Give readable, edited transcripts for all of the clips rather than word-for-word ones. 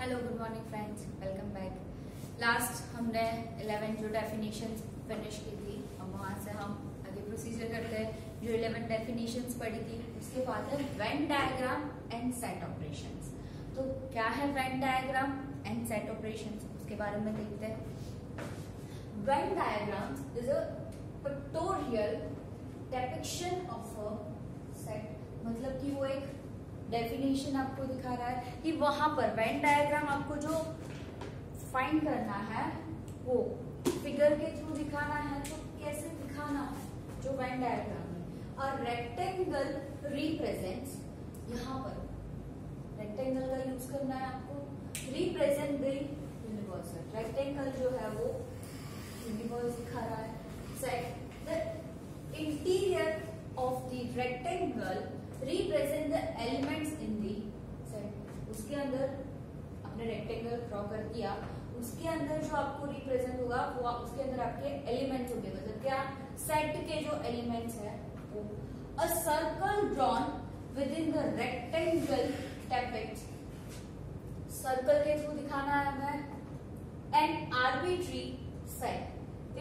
Hello good morning friends, welcome back. Last हमने 11 जो definitions finish की थी, अब वहां से हम आगे प्रोसीजर करते हैं। जो 11 डेफिनेशंस पढ़ी थी उसके बाद है Venn diagram and set operations. तो क्या है Venn diagram and set operations, उसके बारे में देखते हैं। Venn diagram is a pictorial depiction of a set, मतलब कि वो एक डेफिनेशन आपको दिखा रहा है कि वहां पर वेन डायग्राम आपको जो फाइंड करना है वो फिगर के थ्रू दिखाना है। तो कैसे दिखाना है जो वेन डायग्राम है। और रेक्टेंगल रिप्रेजेंट्स, यहाँ पर रेक्टेंगल का यूज करना है आपको, रिप्रेजेंट द यूनिवर्सल। रेक्टेंगल जो है वो यूनिवर्स दिखा रहा है। Set the interior of the rectangle represent the elements in the set. उसके अंदर आपने रेक्टेंगल ड्रॉ कर दिया, उसके अंदर जो आपको रिप्रेजेंट होगा वो उसके अंदर आपके एलिमेंट्स होंगे, मतलब क्या सेट के जो एलिमेंट्स है वो। A circle drawn within the rectangle depicts, circle के थ्रू दिखाना है हमें an arbitrary set.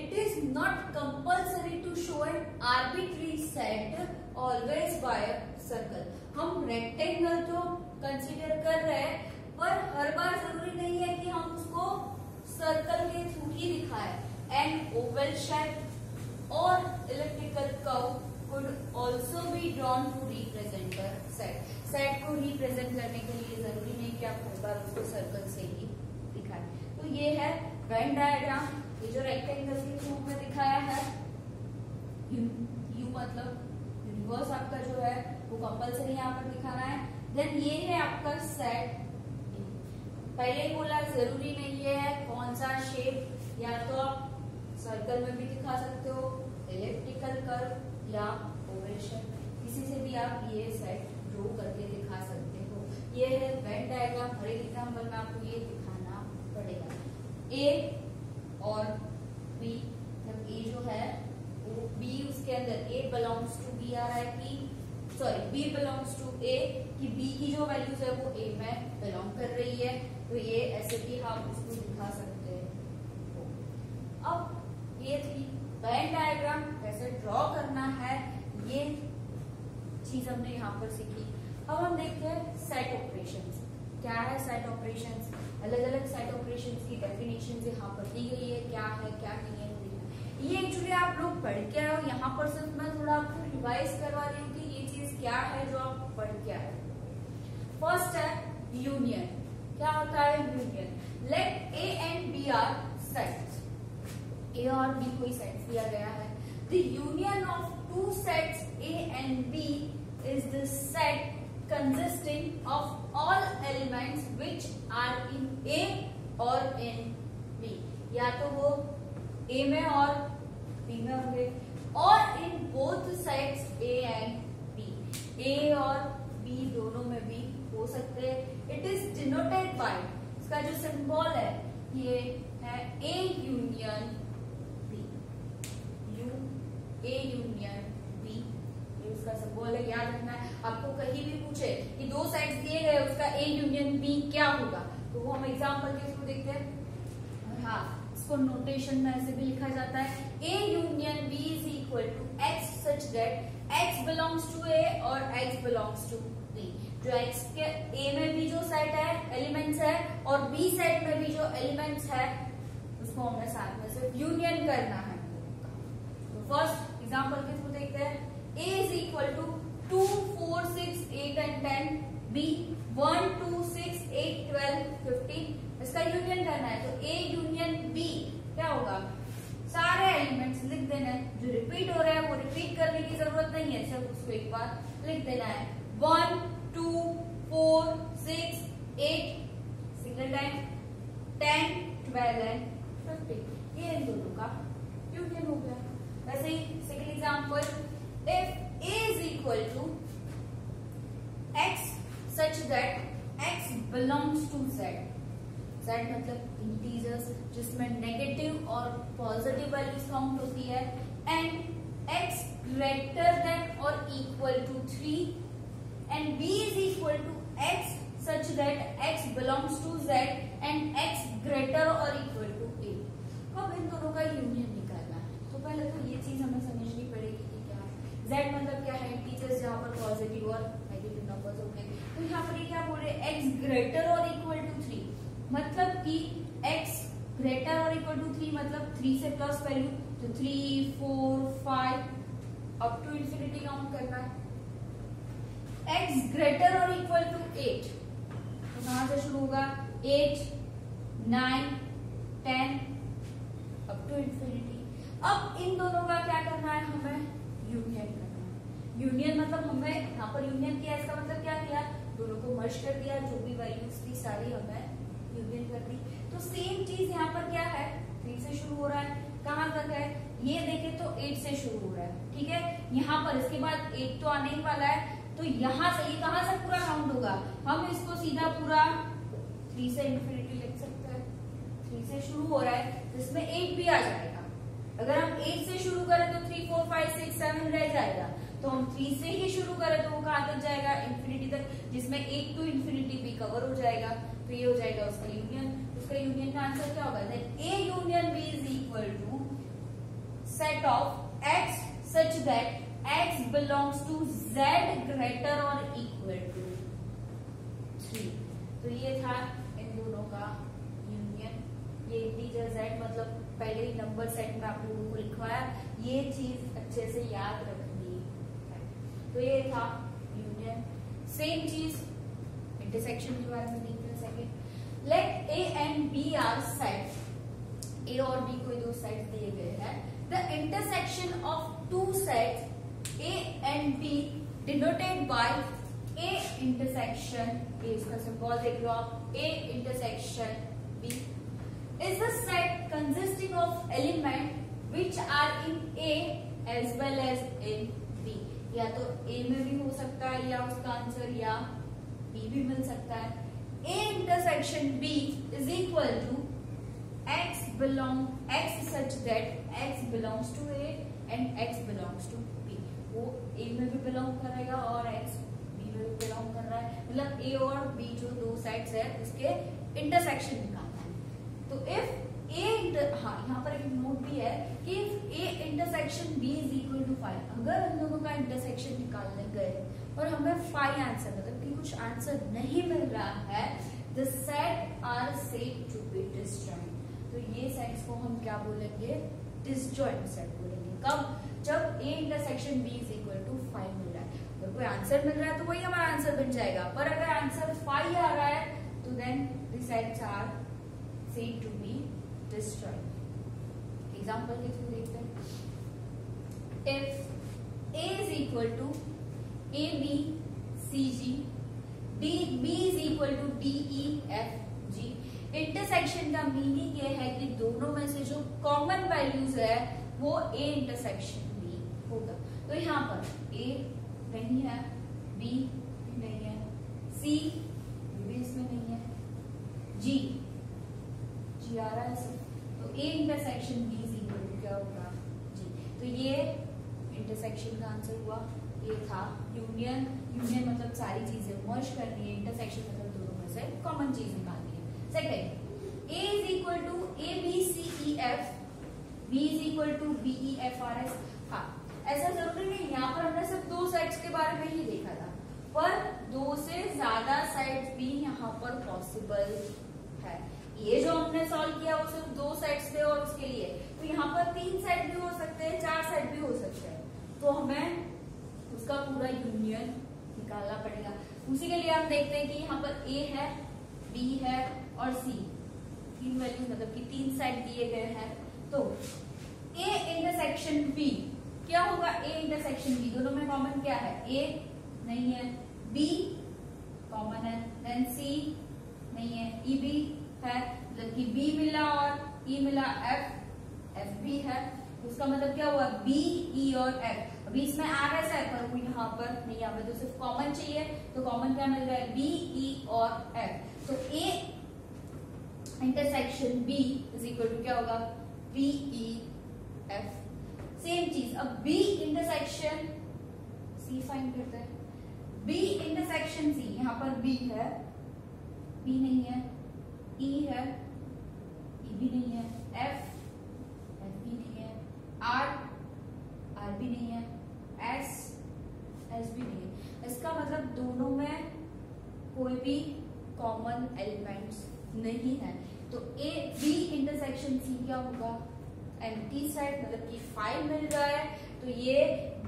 It is not compulsory to show an arbitrary set always by a circle. हम रेक्टेंगल तो कंसीडर कर रहे हैं, पर हर बार जरूरी नहीं है कि हम उसको सर्कल के थ्रू ही दिखाएं। An oval shape or elliptical curve could also be drawn to represent a set. Set को रिप्रेजेंट करने के लिए जरूरी नहीं कि आप हर बार उसको सर्कल से ही दिखाएं। तो ये है वेन डायग्राम। ये जो रेक्टेंगल के रूप में दिखाया है, यू मतलब यूनिवर्स आपका जो है वो कंपल्सरी यहाँ पर दिखाना है। देन ये है आपका सेट। पहले ही बोला जरूरी नहीं है कौन सा शेप, या तो आप सर्कल में भी दिखा सकते हो, इलिप्टिकल कर्व या ओवल शेप, किसी से भी आप ये सेट ड्रॉ करके दिखा सकते हो। ये है वेन डायग्राम। हर एक एग्जाम्पल में आपको ये दिखाना पड़ेगा। ए और बी, जब ए जो है वो बी, उसके अंदर ए बिलोंग्स टू बी आ रहा है कि सॉरी बी बिलोंग्स टू ए, कि बी की जो वैल्यूज है वो ए में बिलोंग कर रही है। तो ये ऐसे भी हम उसको दिखा सकते हैं। अब ये थी वेन डायग्राम, कैसे ड्रॉ करना है, ये चीज हमने यहाँ पर सीखी। अब हम देखते हैं सेट ऑपरेशंस। क्या है सेट ऑपरेशंस? अलग अलग सेट ऑपरेशंस की डेफिनेशन यहाँ पर दी गई है, क्या है क्या नहीं है। ये एक्चुअली आप लोग पढ़ के आए हो, यहाँ पर सिर्फ मैं थोड़ा आपको रिवाइज करवा रही हूँ कि ये चीज क्या है जो आप पढ़ के आए। फर्स्ट है यूनियन। क्या होता है union? Let A and B are sets. A और बी कोई सेट्स दिया गया है। The union of two sets A and B is the set consisting of all elements which are in A or in B, या तो वो A में और B में होंगे, और in both sets A and B, A और B दोनों में भी हो सकते हैं। It is denoted by, इसका जो सिंबल है ये है A union B, A union B, उसका सिंबल है, याद रखना है। आपको कहीं भी पूछे कि दो साइड्स दिए गए उसका ए यूनियन बी क्या होगा, तो वो हम एग्जांपल के थ्रू देखते हैं। हाँ, इसको नोटेशन में ऐसे भी लिखा जाता है, A union B is equal to x such that x belongs to A और एक्स बिलोंग्स टू बी। जो एक्स के ए में भी जो सेट है एलिमेंट्स है और बी सेट में भी जो एलिमेंट्स है उसको हमें साथ में सिर्फ यूनियन करना है। तो फर्स्ट एग्जाम्पल के थ्रू देखते हैं। A is equal to 2, 4, 6, 8 and 10. B 1, 2, 6, 8, 12, 15. इसका यूनियन करना है, तो A यूनियन B क्या होगा? सारे एलिमेंट्स लिख देना है, जो रिपीट हो रहा है वो रिपीट करने की जरूरत नहीं है, सिर्फ उसको एक बार लिख देना है। 1, 2, 4, 6, 8 सिंगल टाइम, 10, 12 एंड 15। ये इन दोनों का यूनियन हो गया। वैसे ही second example, if A is equal to x such that x belongs to z, z मतलब इंटीजर्स जिसमें नेगेटिव और पॉजिटिव वैल्यूज काउंट होती है, एंड x ग्रेटर देन और equal to 3 and b is equal to x such that x belongs to z and x greater or equal to a। अब इन दोनों का union निकालना है, तो पहले तो ये चीज हमें समझनी पड़ेगी कि क्या है। z मतलब क्या है, इंटीजर्स जहाँ पर पॉजिटिव और नेगेटिव नंबर्स होंगे। तो यहाँ पर ये क्या बोल रहे हैं, x ग्रेटर और इक्वल टू 3, मतलब कि x ग्रेटर और इक्वल टू 3 मतलब 3 से प्लस वैल्यू, तो 3 4 5 अप टू इंफिनिटी काउंट करना है। x ग्रेटर और इक्वल टू 8, तो कहां से शुरू होगा, 8 9 10 अप टू इंफिनिटी। अब इन दोनों का क्या करना है, हमें यूनियन करना है। यूनियन मतलब हमें यहाँ पर यूनियन किया, इसका मतलब क्या किया, दोनों को मर्ज कर दिया, जो भी वैल्यूज थी सारी हमें यूनियन कर दी। तो सेम चीज यहाँ पर क्या है, 3 से शुरू हो रहा है, कहां तक है, ये देखे तो 8 से शुरू हो रहा है, ठीक है। यहाँ पर इसके बाद 8 तो आने ही वाला है, तो यहाँ से ये कहां से पूरा काउंट होगा, हम इसको सीधा पूरा 3 से इंफिनिटी लिख सकते हैं। 3 से शुरू हो रहा है, जिसमें 8 भी आ जाएगा। अगर हम 8 से शुरू करें तो 3 4 5 6 7 रह जाएगा, तो हम 3 से ही शुरू करें तो वो कहां तक जाएगा, इंफिनिटी तक, जिसमें 8 टू इंफिनिटी भी कवर हो जाएगा। तो ये हो जाएगा उसका यूनियन। उसका यूनियन का आंसर क्या होगा, A union B is equal to set of x such that x belongs to z greater और इक्वल टू 3। तो ये था इन दोनों का यूनियन। ये इंटीजर z मतलब पहले ही नंबर सेट में आप लोगों को लिखवाया, ये चीज अच्छे से याद रखनी है। तो ये था यूनियन। सेम चीज इंटरसेक्शन के बारे में देखते हैं second. Let a and b are set, a और b कोई दो सेट दिए गए हैं। The intersection of two sets a and b denoted by a intersection, ये इसका सिंबल देख लो आप, a intersection b is a set consisting of element which are in a as well as in b। या तो a में भी हो सकता है या उसका आंसर या b भी मिल सकता है। a intersection b is equal to x such that x belongs to a and x belongs to b। वो a में भी बिलोंग करेगा और x b में भी बिलोंग कर रहा है, मतलब a और b जो दो साइड्स है उसके इंटरसेक्शन निकालना है। तो इफ हाँ यहाँ पर एक नोट भी है कि a intersection b is equal to 5, अगर हम दोनों का इंटरसेक्शन निकालने गए और हमें 5 आंसर मतलब कि कुछ आंसर नहीं मिल रहा है, the set are said to be disjoint. तो ये सेट्स को हम क्या बोलेंगे, डिसजॉइंट सेट बोलेंगे। कब, जब a intersection b is equal to 5 मिल रहा है। अगर कोई आंसर मिल रहा है तो वही हमारा आंसर बन जाएगा, पर अगर आंसर 5 आ रहा है तो then the sets are said to be disjoint. Example के थ्रू देखते हैं। If a is equal to ab cg, b is equal to def g। Intersection का मीनिंग ये है कि दोनों में से जो कॉमन वैल्यूज है वो a इंटरसेक्शन b होगा। तो यहाँ पर a नहीं है, b भी नहीं है, c भी इसमें नहीं है, g आ रहा है सिर्फ, तो a intersection b is equal to क्या होगा, g। तो ये इंटरसेक्शन का आंसर हुआ। ये था यूनियन। यूनियन मतलब सारी चीजें मर्ज करनी है, इंटरसेक्शन मतलब दोनों में से कॉमन चीज निकालनी है। Second, a is equal to a b c e f, b is equal to b e f r s। हाँ, ऐसा जरूरी नहीं, यहाँ पर हमने सिर्फ दो साइड्स के बारे में ही देखा था, पर दो से ज्यादा साइड्स भी यहाँ पर पॉसिबल है। ये जो हमने सॉल्व किया वो सिर्फ दो साइड्स थे और उसके लिए, तो यहाँ पर 3 साइड भी हो सकते हैं, 4 साइड भी हो सकते हैं, तो हमें उसका पूरा यूनियन निकालना पड़ेगा। उसी के लिए हम देखते हैं कि यहाँ पर a है, b है और c, 3 वैल्यू मतलब कि 3 साइड दिए गए हैं। तो a इंटरसेक्शन b क्या होगा, a इंटरसेक्शन b दोनों में कॉमन क्या है, a नहीं है, b कॉमन है, देन c नहीं है, e b है, मतलब कि b मिला और e मिला, f भी है, उसका मतलब क्या हुआ, b e और f। अभी इसमें r s है पर वो यहाँ पर नहीं, हमें तो सिर्फ कॉमन चाहिए, तो कॉमन क्या मिल रहा है, b e और f। तो a intersection b is equal to क्या होगा, b e f। सेम चीज अब b इंटरसेक्शन c फाइंड करते हैं। b इंटरसेक्शन c, यहाँ पर b है, P नहीं है, E है, E भी नहीं है, F भी नहीं है, R भी नहीं है, S भी नहीं है। इसका मतलब दोनों में कोई भी कॉमन एलिमेंट्स नहीं है। तो A B इंटरसेक्शन C क्या होगा? एम्प्टी सेट, मतलब कि 5 मिल रहा है, तो ये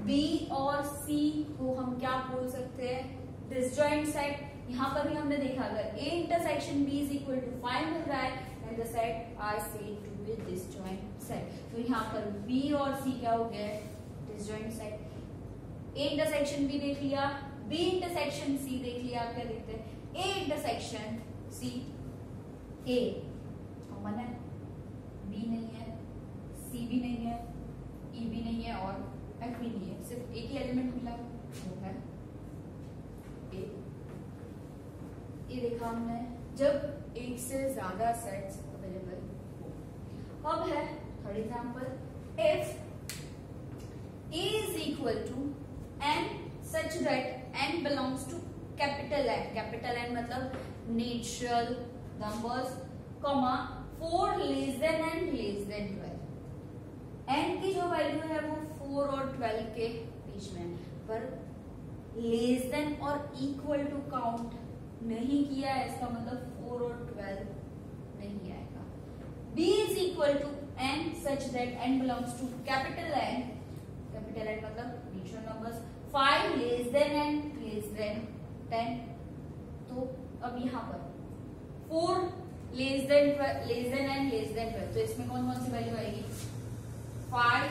B और C को हम क्या बोल सकते हैं? Disjoint set. यहाँ पर भी हमने देखा अगर A intersection B is equal to 5 मिल रहा है and the set are said to be disjoint set। तो यहाँ पर B और C क्या हो गया? Disjoint set. A intersection B देख लिया, B इंटरसेक्शन C देख लिया, क्या देखते हैं? A intersection C, A common है, B नहीं है, C भी नहीं है, E भी नहीं है और F भी नहीं है, सिर्फ एक ही एलिमेंट मिला वो है A। ये देखा हमने जब एक से ज्यादा सेट्स अवेलेबल हो। अब है third example, if A is equal to n such that n belongs to capital N, capital N मतलब natural numbers, comma 4 less than n less than 12। n की जो वैल्यू है वो 4 और 12 के बीच में, पर लेस देन और इक्वल टू काउंट नहीं किया है, इसका मतलब 4 और 12 नहीं आएगा। B is equal to n such that n belongs to capital N, capital N मतलब natural numbers, 5 less than n less than 10। तो अब यहाँ पर 4 less than n less than 12, तो इसमें कौन कौन सी वैल्यू आएगी? 5,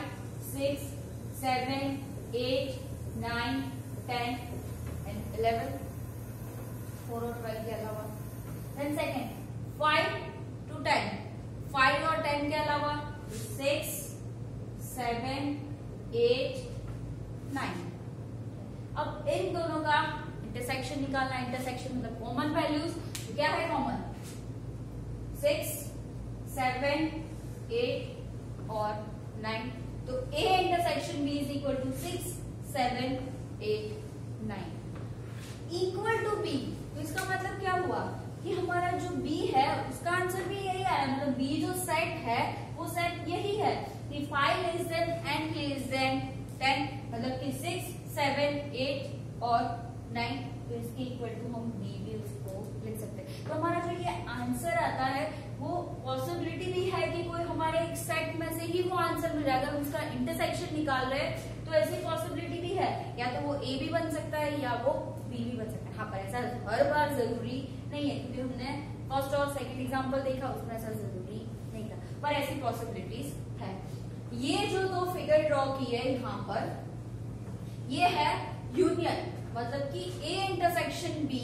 6, 7, 8, 9, 10 and 11, 4 और 12 के अलावा। देन सेकेंड 5 to 10, 5 और 10 के अलावा 6, 7, 8, 9। अब इन दोनों का इंटरसेक्शन निकालना, इंटरसेक्शन मतलब कॉमन वैल्यूज, क्या है कॉमन? 6, 7, 8 और 9। तो A intersection B is equal to 6, 7, 8, 9 equal to B। तो इसका मतलब क्या हुआ कि हमारा जो B है उसका आंसर भी यही आया, मतलब B जो सेट है वो सेट यही है कि 5 less than n less than 10, मतलब कि 6, 7, 8 और 9। तो इसके इक्वल टू हम B भी उसको लिख सकते हैं। तो हमारा जो ये आंसर आता है वो पॉसिबिलिटी भी है कि कोई हमारे एक सेट में से ही वो आंसर मिल जाएगा। अगर उसका इंटरसेक्शन निकाल रहे हैं तो ऐसी पॉसिबिलिटी भी है, या तो वो A भी बन सकता है या वो B भी बन सकता है। हाँ, पर ऐसा हर बार जरूरी नहीं है, क्योंकि हमने फर्स्ट और सेकंड एग्जांपल देखा उसमें ऐसा जरूरी नहीं था, पर ऐसी पॉसिबिलिटीज है। ये जो दो फिगर ड्रॉ की है यहाँ पर, ये है यूनियन, मतलब कि A इंटरसेक्शन B।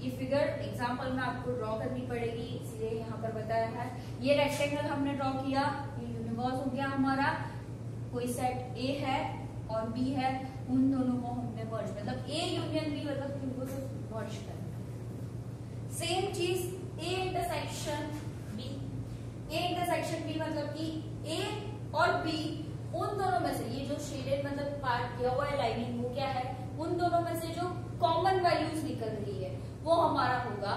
ये फिगर एग्जांपल में आपको ड्रॉ करनी पड़ेगी, इसलिए यहाँ पर बताया है। ये रेक्टेंगल हमने ड्रॉ किया, ये यूनिवर्स हो गया हमारा। कोई सेट A है और B है, उन दोनों को हमने मर्ज, मतलब A यूनियन B, मतलब उनको सिर्फ मर्ज करना। सेम चीज A intersection B, A intersection B मतलब कि A और B उन दोनों में से, ये जो शेडेड मतलब पार्ट किया हुआ है लाइनिंग, वो क्या है? उन दोनों में से जो कॉमन वैल्यूज निकल रही है वो हमारा होगा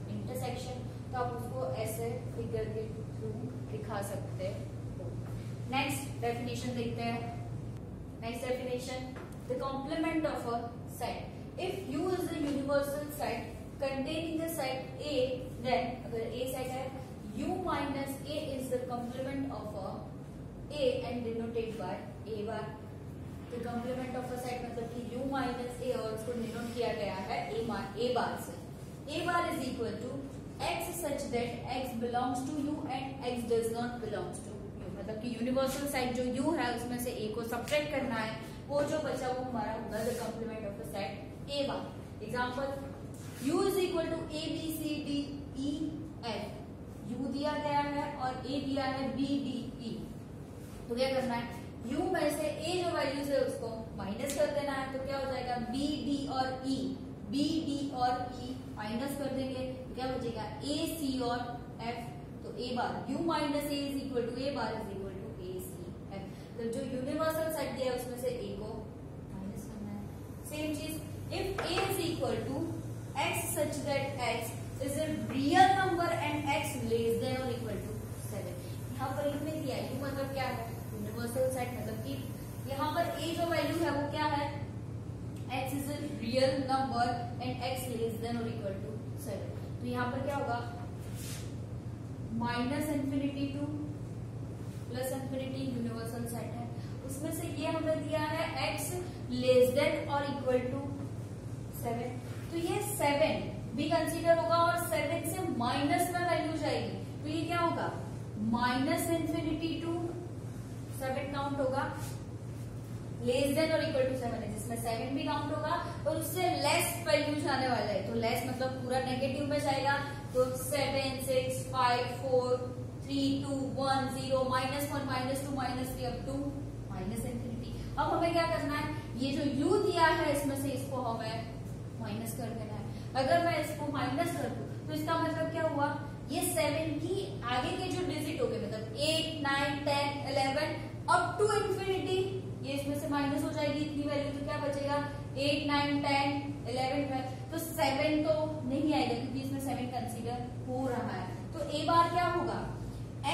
इंटरसेक्शन। तो आप उसको ऐसे फिगर के थ्रू दिखा सकते हो। नेक्स्ट डेफिनेशन देखते हैं। Next definition, the complement of a set. If U is the universal set containing the set A, then अगर A सेट है, U minus A is the complement of a A and denoted by A bar। तो complement of a set मतलब कि U minus A और उसको denote किया गया है A बार से। A bar is equal to X such that X belongs to U and X does not belongs to U। मतलब कि यूनिवर्सल सेट जो U है उसमें से A को सब्ट्रैक्ट करना है, वो जो बचा वो हमारा होगा the complement of a set A bar. Example, U is equal to A B C D E F। U दिया गया है और A दिया है B D E। तो क्या करना है? U में से A जो वैल्यूज है उसको माइनस कर देना है, तो क्या हो जाएगा? B D और E, B D और E माइनस कर देंगे, तो क्या बचेगा? A C और F। तो A bar U minus A is equal to A bar is equal to A C F। तो जो यूनिवर्सल सेट दिया है उसमें से A को माइनस करना है। सेम चीज, if A is equal to X such that X is a real number and x less than और इक्वल टू 7। यहाँ पर लिखने दिया है, u मतलब क्या है, यूनिवर्सल सेट, मतलब कि यहाँ पर a जो वैल्यू है वो क्या है, x is a real number and x less than और इक्वल टू 7। तो यहाँ पर क्या होगा, minus infinity two plus infinity universal set है, उसमें से ये हमें दिया है x लेस देन और इक्वल टू 7। तो ये 7 भी कंसीडर होगा और 7 से माइनस में वैल्यू जाएगी, तो ये क्या होगा, माइनस इंफिनिटी टू 7 काउंट होगा, लेस देन और इक्वल टू 7 है जिसमें 7 भी काउंट होगा और उससे लेस वैल्यू जाने वाला है, तो लेस मतलब पूरा नेगेटिव में जाएगा, तो 7 6 5 4 3 2 1 0 -1 -2 -3 अप टू माइनस इंफिनिटी। अब हमें क्या करना है, ये जो u दिया है इसमें से इसको हमें माइनस कर देना है। अगर मैं इसको माइनस कर दूं तो इसका मतलब क्या हुआ, ये 7 की आगे के जो डिजिट हो गए, मतलब 8 9 10 11 अप टू इंफिनिटी, ये इसमें से माइनस हो जाएगी इतनी वैल्यू, तो क्या बचेगा 8 9 10 11 12, तो 7 तो नहीं आएगा क्योंकि इसमें 7 कंसीडर हो रहा है। तो a बार क्या होगा,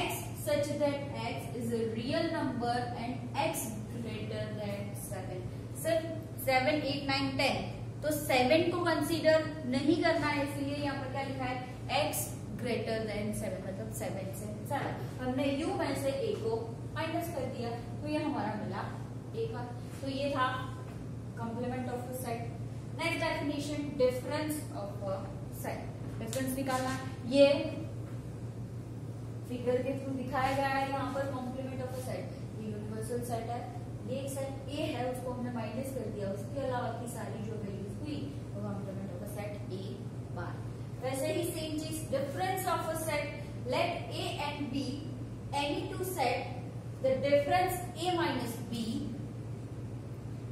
x such that x is a real number and x greater than 7। सिर्फ 7 8 9 10, तो 7 को कंसीडर नहीं करना है, इसलिए यहाँ पर क्या लिखा है, x ग्रेटर देन 7, मतलब 7 से ज्यादा। हमने u में से a को माइनस कर दिया, तो ये हमारा मिला a का। तो ये था complement of a set. Next definition, difference of a set. Difference निकालना, ये फिगर के थ्रू दिखाया गया है यहाँ पर कॉम्प्लीमेंट ऑफ अ सेट। ये यूनिवर्सल सेट है, ये एक सेट a है उसको हमने माइनस कर दिया, उसके अलावा की सारी जो वैल्यूज हुई वो complement of a set a bar. वैसे ही सेम चीज, difference of a set, let a and b any two set, the difference a minus b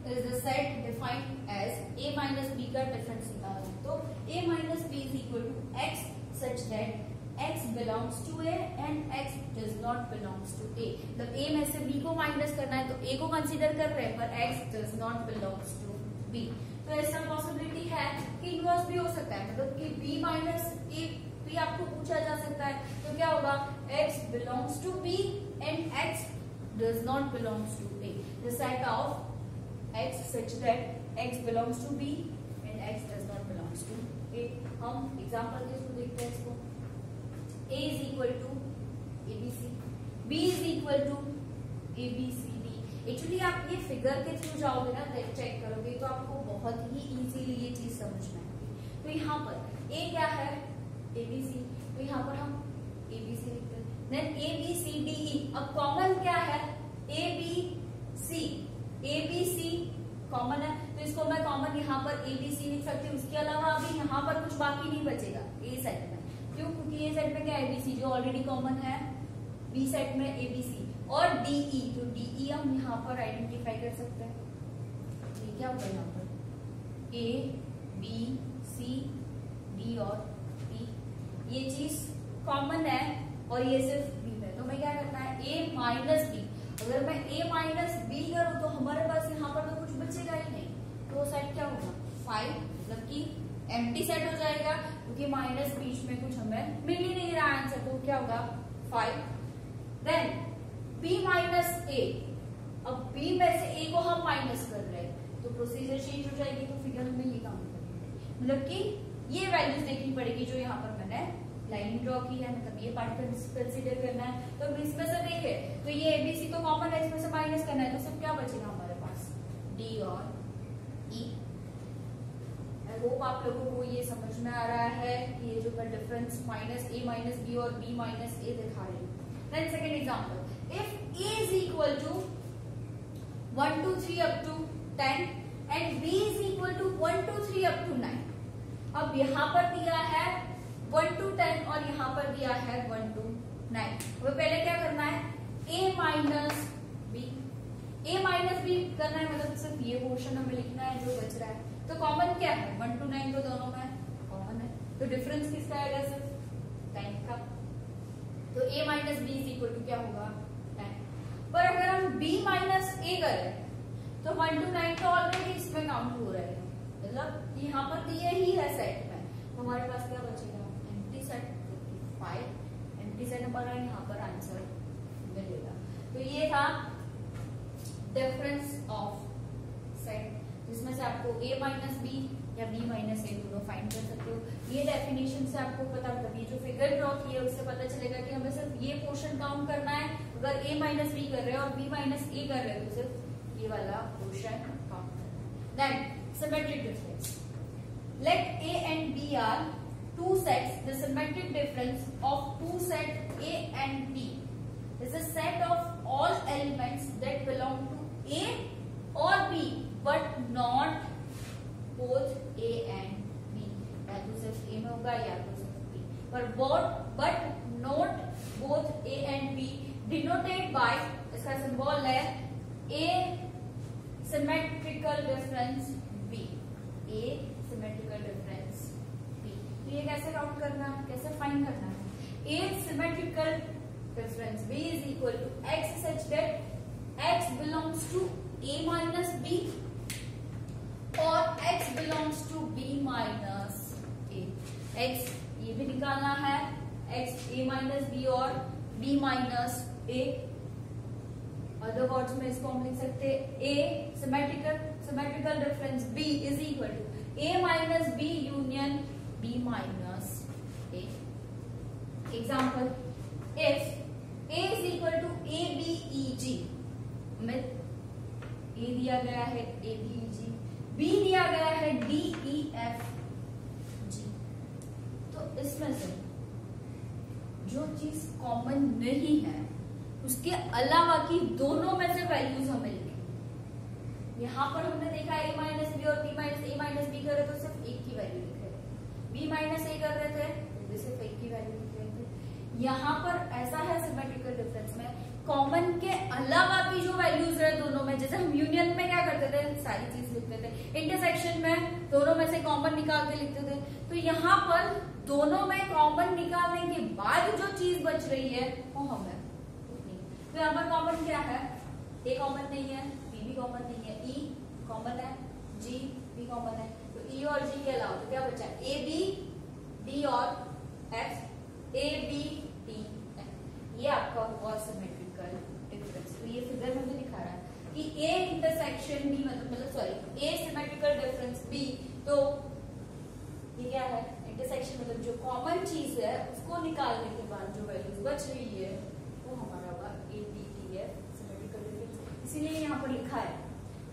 is the set defined as a minus b का difference निकालना है। तो a minus b is equal to x such that x belongs to a and x does not belongs to a। मतलब a में से b को minus करना है, तो a को कंसीडर कर रहे हैं पर x does not belongs to b। तो ऐसा पॉसिबिलिटी है कि इनवर्स भी हो सकता है, मतलब कि b माइनस a भी आपको पूछा जा सकता है, तो क्या होगा, x belongs to b and x does not belongs to a। The set of x such that x belongs to b and x does not belongs to a। हम एग्जाम्पल के थ्रू देखते हैं इसको। a is equal to abc, b is equal to abcd। Actually आप ये figure के through जाओगे ना, चेक करोगे तो आपको बहुत ही इजीली ये चीज समझ में आएगी। तो यहाँ पर a क्या है, abc, तो यहाँ पर हम abc लिखते हैं, देन abcde। अब कॉमन क्या है, abc कॉमन है, तो इसको मैं कॉमन यहाँ पर abc लिख सकती हूँ। इसके अलावा अभी यहाँ पर कुछ बाकी नहीं बचेगा a सेट में, क्यों, क्योंकि ए सेट में क्या abc जो ऑलरेडी कॉमन है, बी सेट में abc और de, तो de हम यहाँ पर आइडेंटिफाई कर सकते हैं। ये क्या होगा, यहाँ पर a b c d और e, ये चीज कॉमन है और ये सिर्फ b में, तो मैं क्या करना है, a माइनस b। अगर मैं a माइनस b करूँ तो हमारे पास यहाँ पर तो कुछ बचेगा ही नहीं, तो सेट क्या होगा 5, मतलब कि एम्प्टी सेट हो जाएगा क्योंकि माइनस बीच में कुछ हमें मिल ही नहीं रहा आंसर, तो क्या होगा 5। देन b माइनस a, अब b में से a को हम माइनस कर रहे हैं तो प्रोसीजर चेंज हो जाएगी, तो फिगर में ये काम करेंगे, मतलब कि ये वैल्यूज देखनी पड़ेगी जो यहाँ पर मैंने लाइन ड्रॉ की है, मतलब ये पार्ट कंसीडर करना है। तो इसमें से देखे तो ये abc तो कॉमन है, इसमें से माइनस करना है, तो सिर्फ क्या बचेगा हमारे पास d और e। आई होप आप लोगों को ये समझ में आ रहा है कि ये जो मैं difference minus a minus b और b माइनस a दिखा रही हूँ। Then second example, if a is equal to 1 2 3 up to 10 and b is equal to 1 2 3 up to 9। अब यहाँ पर दिया है 1 to 10 और यहाँ पर दिया है 1 to 9। वो पहले क्या करना है, a minus b, a minus b करना है, मतलब सिर्फ ये पोर्शन हमें लिखना है जो बच रहा है। तो कॉमन क्या है, 1 to 9 तो दोनों में कॉमन है, तो डिफरेंस किसका आएगा, सिर्फ 10 का। तो a minus b is equal to क्या होगा 10। पर अगर हम b माइनस a करें तो 1 to 9 तो ऑलरेडी इसमें काउंट हो रहा है, मतलब यहाँ पर दिए ही है सेट में, तो हमारे पास क्या बचेगा सेट हमारा यहाँ पर आंसर मिलेगा। तो ये था डिफरेंस ऑफ सेट, जिसमें से आपको a माइनस बी या b माइनस ए दोनों फाइंड कर सकते हो। ये डेफिनेशन से आपको पता, मतलब ये जो फिगर ड्रॉ की है उससे पता चलेगा कि हमें सिर्फ ये पोर्शन काउंट करना है। अगर a माइनस बी कर रहे हैं और b माइनस ए कर रहे हैं तो सिर्फ ये वाला पोर्शन काउंट करना है। Then symmetric difference, let a and b are two sets. The symmetric difference of two set a and b is a set of all elements that belong to a or b but not both a and b. या तो सिर्फ a में होगा या तो सिर्फ b, but not both a and b denoted by, इसका symbol है a symmetrical difference b, a symmetrical difference b। तो ये कैसे काउंट करना है, कैसे फाइंड करना है? a symmetrical difference b is equal to x such that x belongs to a minus b और x belongs to b minus a। x ये भी निकालना है, x a minus b और b minus a। Other words में इसको हम लिख सकते हैं a symmetrical difference b is equal to a minus b union b minus a। Example, if a is equal to a b e g, हमें a दिया गया है a b e g, b दिया गया है d e f g, तो इसमें से जो चीज कॉमन नहीं है उसके अलावा की दोनों में से वैल्यूज हमें लिखनी। यहाँ पर हमने देखा a माइनस बी और b minus a minus b कर रहे तो सिर्फ एक की वैल्यू लिख रहे थे, b माइनस a कर रहे थे तो सिर्फ एक की वैल्यू लिख रहे थे। यहाँ पर ऐसा है सिमेट्रिकल डिफरेंस में कॉमन के अलावा की जो वैल्यूज है दोनों में, जैसे हम यूनियन में क्या करते थे, सारी चीज लिखते थे, इंटरसेक्शन में दोनों में से कॉमन निकाल के लिखते थे। तो यहाँ पर दोनों में कॉमन निकालने के बाद जो चीज बच रही है वो हमें, तो यहाँ पर कॉमन क्या है, a कॉमन नहीं है, b भी कॉमन नहीं है, e कॉमन है, g भी कॉमन है, तो e और g के अलावा तो क्या बचा है, a b d और f, a b d f, ये आपका हुआ सिमेट्रिकल डिफरेंस। तो ये फिगर में भी दिखा रहा है कि a इंटरसेक्शन b मतलब sorry a symmetrical difference b, तो ये क्या है, इंटरसेक्शन मतलब जो कॉमन चीज है उसको निकालने के बाद जो वैल्यूज बच रही है वो हमारा होगा a b d f symmetrical difference. इसीलिए यहाँ पर लिखा है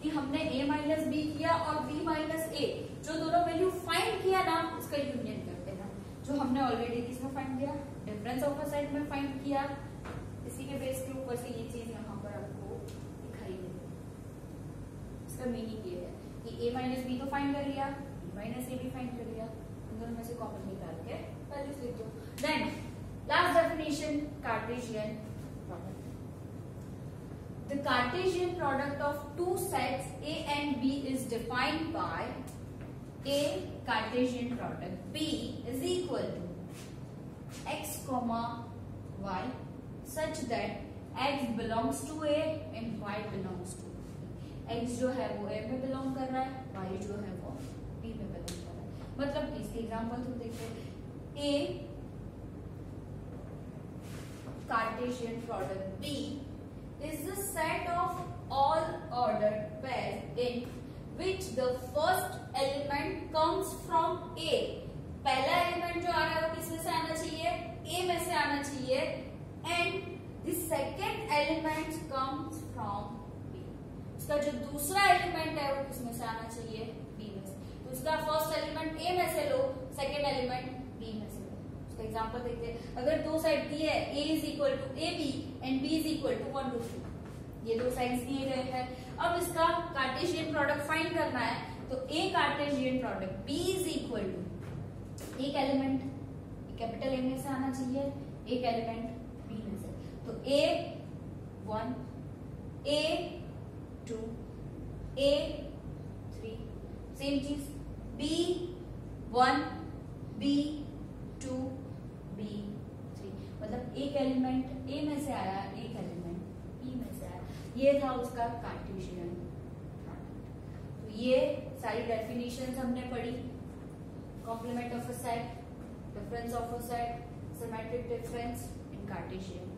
कि हमने a माइनस बी किया और b माइनस a, जो दोनों वैल्यू फाइंड किया ना उसका यूनियन करते हैं, जो हमने ऑलरेडी किसमें फाइंड किया, डिफरेंस ऑफ अ सेट में फाइंड किया। इसी के बेस के ऊपर से ये चीज यहाँ पर आपको दिखाई देगी। इसका मीनिंग ये है कि a माइनस बी तो फाइंड कर लिया, b माइनस a भी फाइंड कर लिया, दोनों में से कॉमन निकाल के वैल्यूज लिख दो। Then last definition, Cartesian product. The Cartesian product of two sets A and B is defined by A Cartesian product B is equal to x comma y such that x belongs to A and y belongs to B। x जो है वो A में belong कर रहा है, y जो है वो B में बिलोंग कर रहा है। मतलब इसके एग्जाम्पल तुम देखो, A Cartesian product B is the set of all ordered pairs in which the first element comes from A। पहला एलिमेंट जो आ रहा है वो किसमें से आना चाहिए, A में से आना चाहिए, and the second element comes from B। उसका जो दूसरा एलिमेंट है वो किसमें से आना चाहिए, B में से। तो उसका फर्स्ट एलिमेंट A में से लो, सेकेंड एलिमेंट B में से लो। उसका एग्जांपल देखते हैं, अगर दो साइड दी है A is equal to AB and B is equal to 1 to 3, ये दो साइड्स दिए गए हैं। अब इसका कार्टेशियन प्रोडक्ट फाइंड करना है, तो A Cartesian product B is equal to एक एलिमेंट कैपिटल A में से आना चाहिए, एक एलिमेंट B में से, तो A1 A2 A3, सेम चीज B1 B2 B3, मतलब एक एलिमेंट A में से आया, एक एलिमेंट B में से आया, ये था उसका कार्टेशियन प्रोडक्ट। तो ये सारी डेफिनेशंस हमने पढ़ी, complement of a set, difference of a set, symmetric difference, इन कार्टेशियन।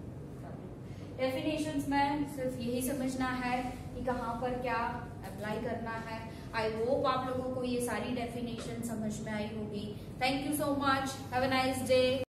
डेफिनेशंस में सिर्फ यही समझना है कि कहाँ पर क्या अप्लाई करना है। आई होप आप लोगों को ये सारी डेफिनेशन समझ में आई होगी। Thank you so much, have a nice day.